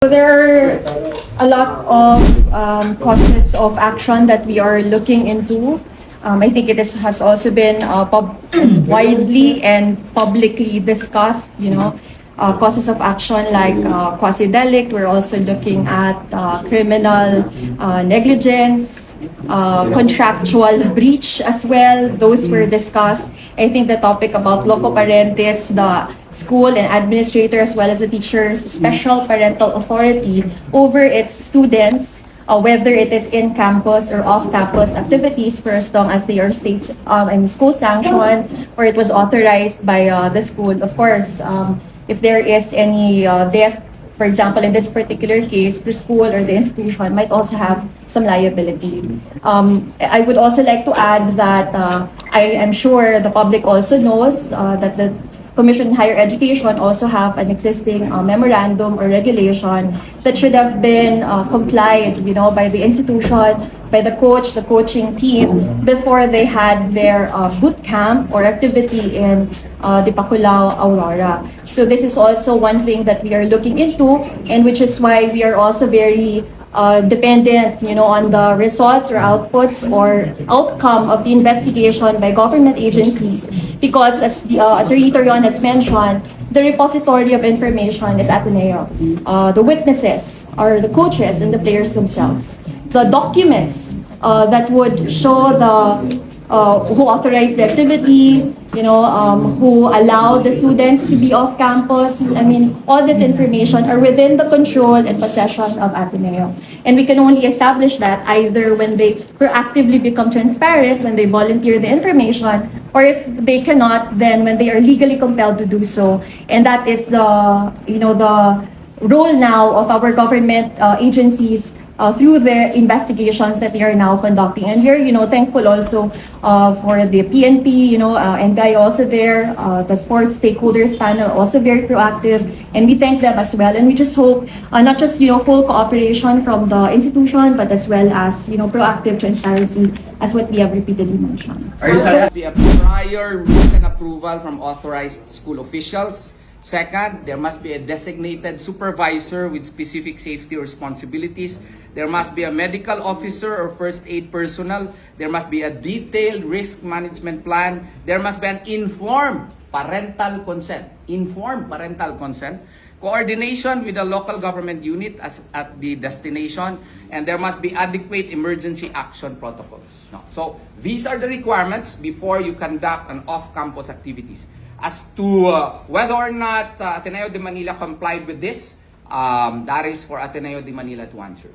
There are a lot of causes of action that we are looking into. I think has also been widely and publicly discussed, causes of action like quasi-delict. We're also looking at criminal negligence, contractual breach as well. Those were discussed. I think the topic about loco parentis, the school and administrator as well as the teacher's special parental authority over its students, whether it is in campus or off-campus activities, for as long as they are school sanctioned or it was authorized by the school. Of course, if there is any death, for example, in this particular case, the school or the institution might also have some liability. I would also like to add that I am sure the public also knows that the Commission on Higher Education also have an existing memorandum or regulation that should have been complied, by the institution, by the coach, the coaching team, before they had their boot camp or activity in Dipaculao, Aurora. So this is also one thing that we are looking into, and which is why we are also very dependent, on the results or outputs or outcome of the investigation by government agencies, because as the Attorney Torion has mentioned, the repository of information is Ateneo. The witnesses are the coaches and the players themselves. The documents that would show the who authorized the activity, who allowed the students to be off campus. I mean, all this information are within the control and possession of Ateneo. And we can only establish that either when they proactively become transparent, when they volunteer the information, or if they cannot, then when they are legally compelled to do so. And that is the role now of our government agencies through the investigations that they are now conducting. And here, thankful also for the PNP, and Guy also there, the sports stakeholders panel also very proactive, and we thank them as well. And we just hope not just, full cooperation from the institution, but as well as, proactive transparency, as what we have repeatedly mentioned. There must be a prior written approval from authorized school officials. Second, there must be a designated supervisor with specific safety responsibilities. There must be a medical officer or first aid personnel. There must be a detailed risk management plan. There must be an informed parental consent. Informed parental consent. Coordination with the local government unit at the destination. And there must be adequate emergency action protocols. So these are the requirements before you conduct an off-campus activities. As to whether or not Ateneo de Manila complied with this, that is for Ateneo de Manila to answer.